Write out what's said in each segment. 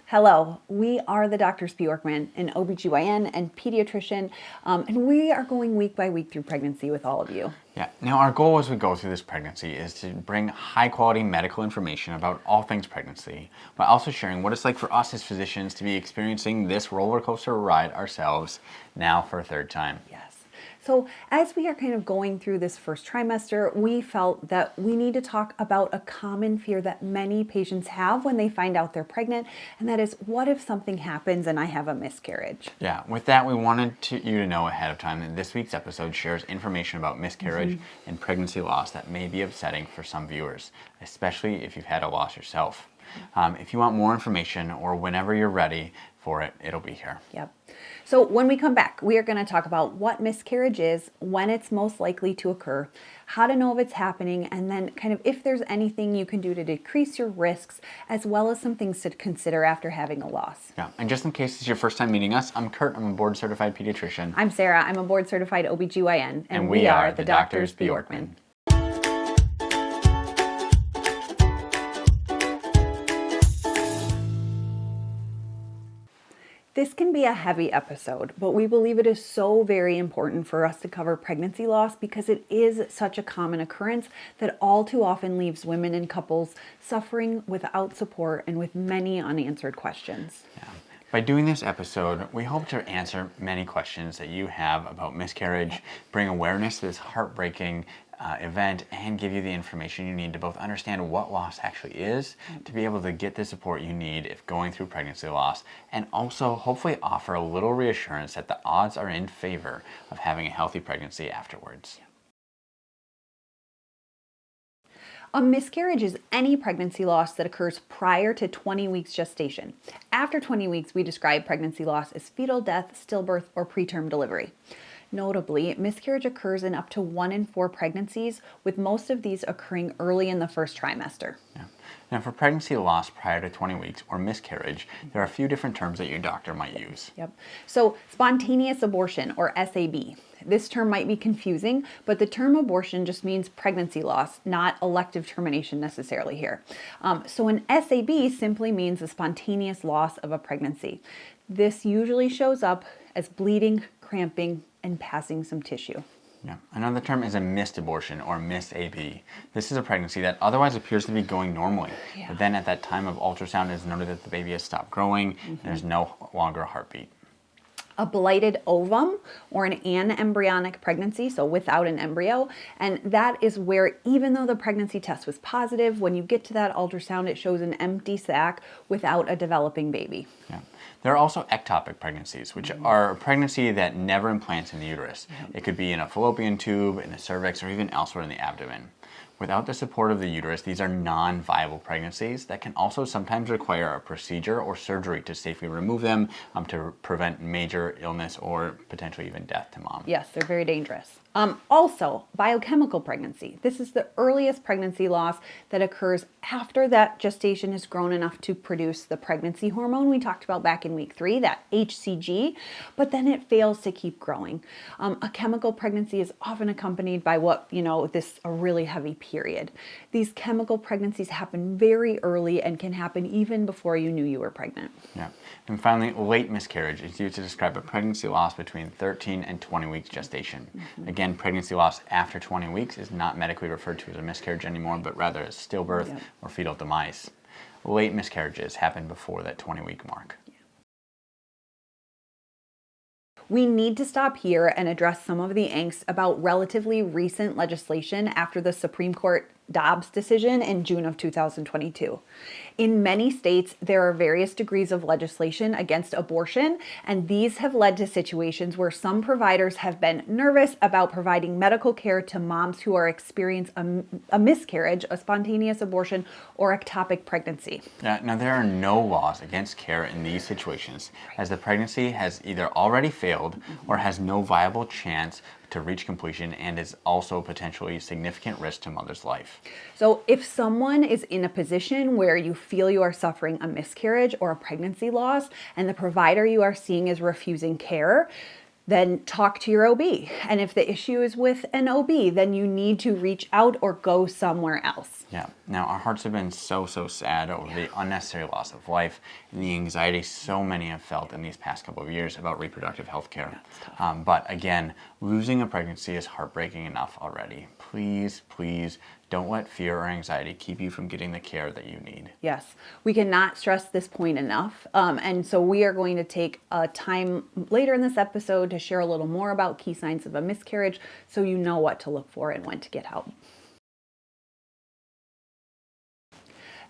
Hello, we are the Doctors Bjorkman, an OBGYN and pediatrician, and we are going week by week through pregnancy with all of you. Yeah, now our goal as we go through this pregnancy is to bring high quality medical information about all things pregnancy, while also sharing what it's like for us as physicians to be experiencing this roller coaster ride ourselves now for a third time. Yes. So, as we are kind of going through this first trimester, we felt that we need to talk about a common fear that many patients have when they find out they're pregnant, and that is, what if something happens and I have a miscarriage? Yeah, with that, we wanted you to know ahead of time that this week's episode shares information about miscarriage and pregnancy loss that may be upsetting for some viewers, especially if you've had a loss yourself. If you want more information or whenever you're ready for it, it'll be here. Yep. So when we come back, we are going to talk about what miscarriage is, when it's most likely to occur, how to know if it's happening, and then kind of if there's anything you can do to decrease your risks, as well as some things to consider after having a loss. Yeah, and just in case it's your first time meeting us, I'm Kurt. I'm a board certified pediatrician. I'm Sarah. I'm a board certified OBGYN. And we are the Doctors Bjorkman. This can be a heavy episode, but we believe it is so very important for us to cover pregnancy loss because it is such a common occurrence that all too often leaves women and couples suffering without support and with many unanswered questions. Yeah. By doing this episode, we hope to answer many questions that you have about miscarriage, bring awareness to this heartbreaking event, and give you the information you need to both understand what loss actually is, to be able to get the support you need if going through pregnancy loss, and also hopefully offer a little reassurance that the odds are in favor of having a healthy pregnancy afterwards. A miscarriage is any pregnancy loss that occurs prior to 20 weeks gestation. After 20 weeks, we describe pregnancy loss as fetal death, stillbirth, or preterm delivery. Notably, miscarriage occurs in up to 1 in 4 pregnancies, with most of these occurring early in the first trimester. Yeah. Now, for pregnancy loss prior to 20 weeks or miscarriage, there are a few different terms that your doctor might use. Yep. So, spontaneous abortion, or SAB. This term might be confusing, but the term abortion just means pregnancy loss, not elective termination necessarily here. So an SAB simply means a spontaneous loss of a pregnancy. This usually shows up as bleeding, cramping, and passing some tissue. Yeah. Another term is a missed abortion or missed AB. This is a pregnancy that otherwise appears to be going normally, but then at that time of ultrasound it is noted that the baby has stopped growing and there's no longer a heartbeat. A blighted ovum, or an anembryonic pregnancy, so without an embryo. And that is where, even though the pregnancy test was positive, when you get to that ultrasound, it shows an empty sac without a developing baby. Yeah. There are also ectopic pregnancies, which are a pregnancy that never implants in the uterus. It could be in a fallopian tube, in the cervix, or even elsewhere in the abdomen. Without the support of the uterus, these are non-viable pregnancies that can also sometimes require a procedure or surgery to safely remove them to prevent major illness or potentially even death to mom. Yes, they're very dangerous. Also, biochemical pregnancy. This is the earliest pregnancy loss that occurs after that gestation has grown enough to produce the pregnancy hormone we talked about back in week 3, that HCG, but then it fails to keep growing. A chemical pregnancy is often accompanied by a really heavy period. These chemical pregnancies happen very early and can happen even before you knew you were pregnant. Yeah. And finally, late miscarriage is used to describe a pregnancy loss between 13 and 20 weeks gestation. Again, pregnancy loss after 20 weeks is not medically referred to as a miscarriage anymore, but rather as stillbirth or fetal demise. Late miscarriages happen before that 20-week mark. We need to stop here and address some of the angst about relatively recent legislation after the Supreme Court Dobbs decision in June of 2022. In many states, there are various degrees of legislation against abortion, and these have led to situations where some providers have been nervous about providing medical care to moms who are experiencing a miscarriage, a spontaneous abortion, or ectopic pregnancy. Yeah, now there are no laws against care in these situations, as the pregnancy has either already failed or has no viable chance to reach completion and is also potentially significant risk to mother's life. So if someone is in a position where you feel you are suffering a miscarriage or a pregnancy loss and the provider you are seeing is refusing care, then talk to your OB. And if the issue is with an OB, then you need to reach out or go somewhere else. Yeah. Now, our hearts have been so sad over the unnecessary loss of life and the anxiety so many have felt in these past couple of years about reproductive health care. it's tough. But again, losing a pregnancy is heartbreaking enough already. Please, please don't let fear or anxiety keep you from getting the care that you need. Yes, we cannot stress this point enough. And so we are going to take a time later in this episode to share a little more about key signs of a miscarriage so you know what to look for and when to get help.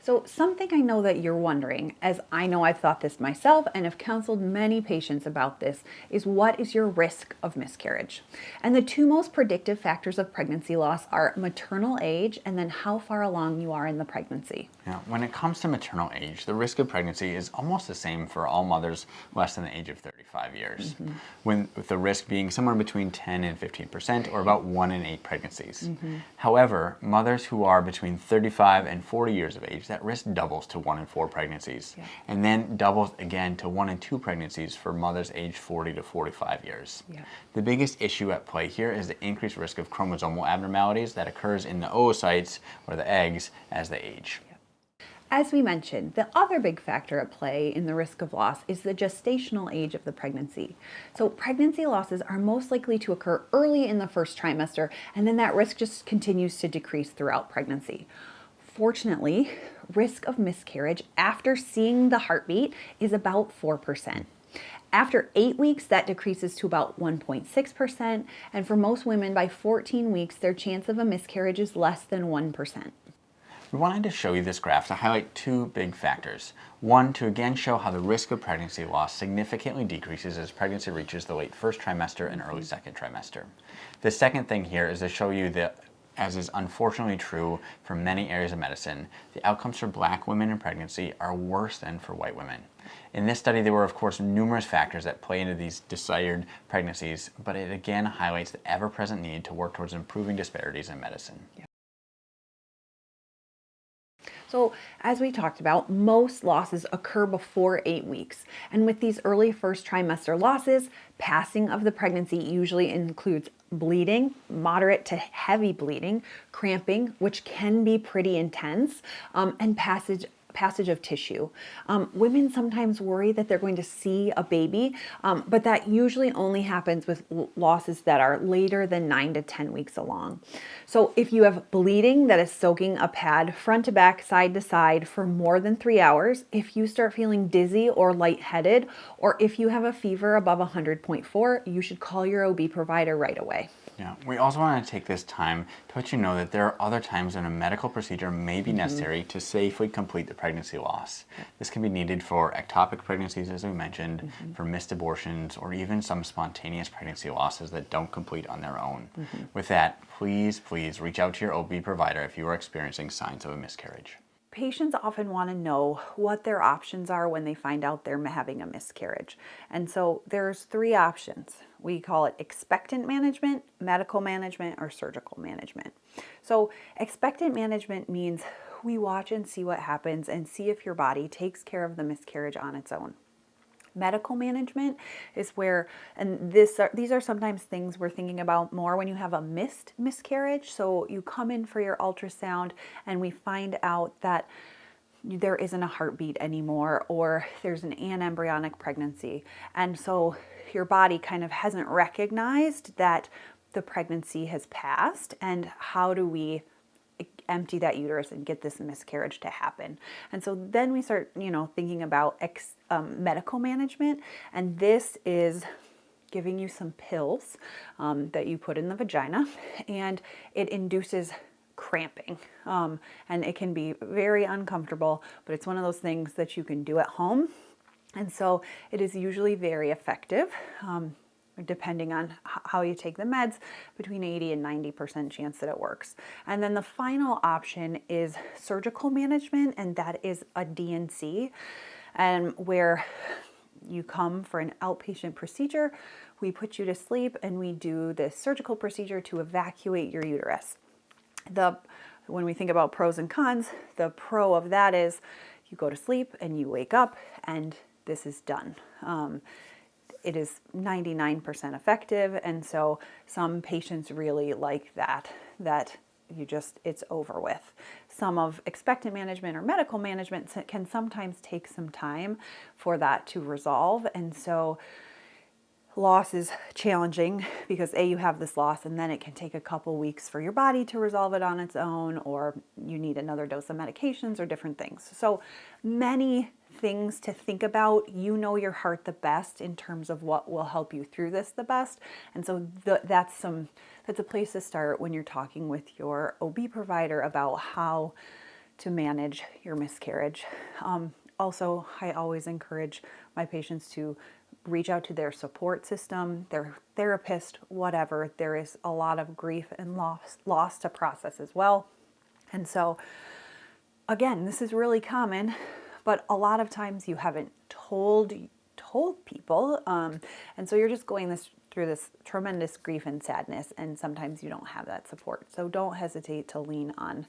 So something I know that you're wondering, as I know I've thought this myself and have counseled many patients about this, is what is your risk of miscarriage? And the two most predictive factors of pregnancy loss are maternal age and then how far along you are in the pregnancy. Now, when it comes to maternal age, the risk of pregnancy is almost the same for all mothers less than the age of 35 years, with the risk being somewhere between 10 and 15%, or about 1 in 8 pregnancies. However, mothers who are between 35 and 40 years of age, that risk doubles to 1 in 4 pregnancies, and then doubles again to 1 in 2 pregnancies for mothers aged 40 to 45 years. The biggest issue at play here is the increased risk of chromosomal abnormalities that occurs in the oocytes, or the eggs, as they age. As we mentioned, the other big factor at play in the risk of loss is the gestational age of the pregnancy. So pregnancy losses are most likely to occur early in the first trimester, and then that risk just continues to decrease throughout pregnancy. Fortunately, risk of miscarriage after seeing the heartbeat is about 4%. After 8 weeks, that decreases to about 1.6%, and for most women, by 14 weeks, their chance of a miscarriage is less than 1%. We wanted to show you this graph to highlight 2 big factors. One, to again show how the risk of pregnancy loss significantly decreases as pregnancy reaches the late first trimester and early second trimester. The second thing here is to show you that, as is unfortunately true for many areas of medicine, the outcomes for Black women in pregnancy are worse than for white women. In this study, there were, of course, numerous factors that play into these desired pregnancies, but it again highlights the ever-present need to work towards improving disparities in medicine. So as we talked about, most losses occur before 8 weeks. And with these early first trimester losses, passing of the pregnancy usually includes bleeding, moderate to heavy bleeding, cramping, which can be pretty intense, and passage of tissue. Women sometimes worry that they're going to see a baby, but that usually only happens with losses that are later than 9 to 10 weeks along. So if you have bleeding that is soaking a pad front to back, side to side for more than 3 hours, if you start feeling dizzy or lightheaded, or if you have a fever above 100.4, you should call your OB provider right away. Yeah, we also want to take this time to let you know that there are other times when a medical procedure may be necessary to safely complete the pregnancy loss. This can be needed for ectopic pregnancies, as we mentioned, for missed abortions, or even some spontaneous pregnancy losses that don't complete on their own. With that, please reach out to your OB provider if you are experiencing signs of a miscarriage. Patients often want to know what their options are when they find out they're having a miscarriage. And so there's 3 options. We call it expectant management, medical management, or surgical management. So expectant management means we watch and see what happens and see if your body takes care of the miscarriage on its own. Medical management is where, and these are sometimes things we're thinking about more when you have a missed miscarriage. So you come in for your ultrasound and we find out that there isn't a heartbeat anymore, or there's an anembryonic pregnancy. And so your body kind of hasn't recognized that the pregnancy has passed, and how do we empty that uterus and get this miscarriage to happen. And so then we start, thinking about medical management, and this is giving you some pills that you put in the vagina, and it induces cramping. And it can be very uncomfortable, but it's one of those things that you can do at home. And so it is usually very effective. Depending on how you take the meds, between 80 and 90% chance that it works. And then the final option is surgical management, and that is a D&C, and where you come for an outpatient procedure, we put you to sleep, and we do this surgical procedure to evacuate your uterus. When we think about pros and cons, the pro of that is you go to sleep and you wake up and this is done. it is 99% effective. And so some patients really like that it's over with. Some of expectant management or medical management can sometimes take some time for that to resolve. And so loss is challenging because you have this loss and then it can take a couple weeks for your body to resolve it on its own, or you need another dose of medications or different things. So many things to think about. You know your heart the best in terms of what will help you through this the best. And so that's a place to start when you're talking with your OB provider about how to manage your miscarriage. Also, I always encourage my patients to reach out to their support system, their therapist, whatever. There is a lot of grief and loss to process as well. And so, again, this is really common, but a lot of times you haven't told people. And so you're just going through this tremendous grief and sadness, and sometimes you don't have that support. So don't hesitate to lean on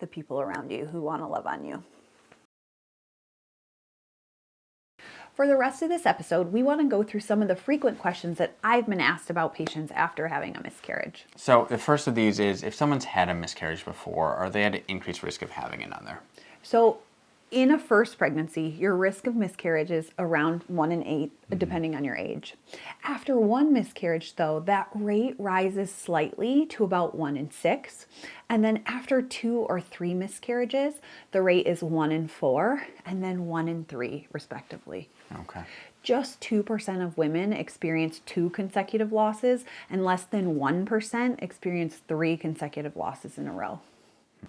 the people around you who want to love on you. For the rest of this episode, we want to go through some of the frequent questions that I've been asked about patients after having a miscarriage. So the first of these is, if someone's had a miscarriage before, are they at an increased risk of having another? So in a first pregnancy, your risk of miscarriage is around 1 in 8, depending on your age. After one miscarriage, though, that rate rises slightly to about 1 in 6. And then after 2 or 3 miscarriages, the rate is 1 in 4 and then 1 in 3, respectively. Okay. Just 2% of women experience 2 consecutive losses, and less than 1% experience 3 consecutive losses in a row.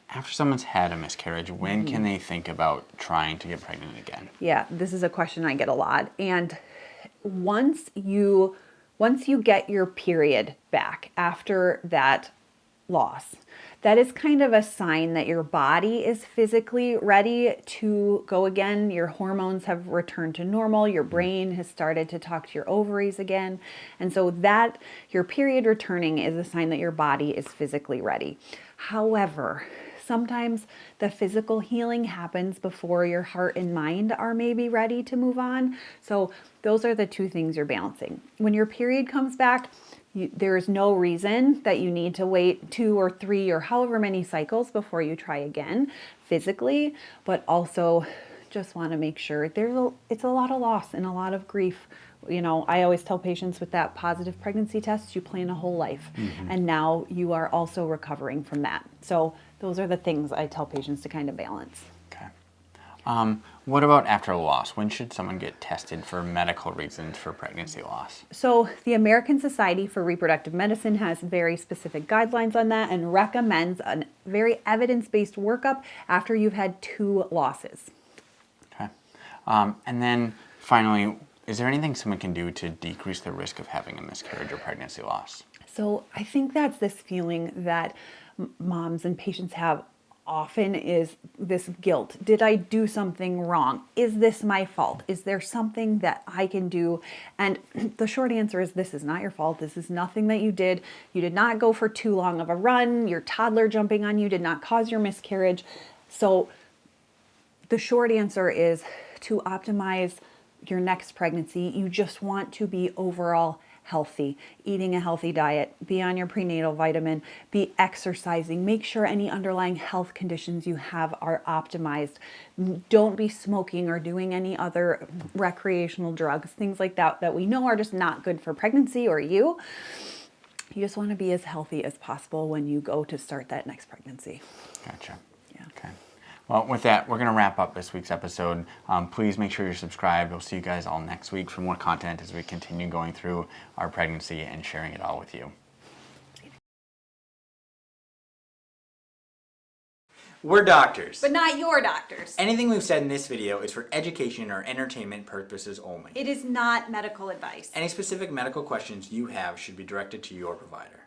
After someone's had a miscarriage, when can they think about trying to get pregnant again? Yeah, this is a question I get a lot. And once you get your period back after that loss, that is kind of a sign that your body is physically ready to go again. Your hormones have returned to normal. Your brain has started to talk to your ovaries again. And so that your period returning is a sign that your body is physically ready. However, sometimes the physical healing happens before your heart and mind are maybe ready to move on. So those are the two things you're balancing. When your period comes back, there is no reason that you need to wait 2 or 3 or however many cycles before you try again physically, but also just want to make sure it's a lot of loss and a lot of grief. You know, I always tell patients with that positive pregnancy test, you plan a whole life. And now you are also recovering from that. So those are the things I tell patients to kind of balance. Okay. What about after a loss? When should someone get tested for medical reasons for pregnancy loss? So the American Society for Reproductive Medicine has very specific guidelines on that and recommends a very evidence-based workup after you've had 2 losses. Okay. And then finally, is there anything someone can do to decrease the risk of having a miscarriage or pregnancy loss? So I think that's this feeling that moms and patients have often, is this guilt. Did I do something wrong? Is this my fault? Is there something that I can do? And the short answer is, this is not your fault. This is nothing that you did. You did not go for too long of a run. Your toddler jumping on you did not cause your miscarriage. So the short answer is to optimize your next pregnancy. You just want to be overall healthy, eating a healthy diet, be on your prenatal vitamin, be exercising, make sure any underlying health conditions you have are optimized. Don't be smoking or doing any other recreational drugs, things like that we know are just not good for pregnancy or you. You just want to be as healthy as possible when you go to start that next pregnancy. Gotcha. Yeah. Okay. Well, with that, we're going to wrap up this week's episode. Please make sure you're subscribed. We'll see you guys all next week for more content as we continue going through our pregnancy and sharing it all with you. We're doctors. But not your doctors. Anything we've said in this video is for education or entertainment purposes only. It is not medical advice. Any specific medical questions you have should be directed to your provider.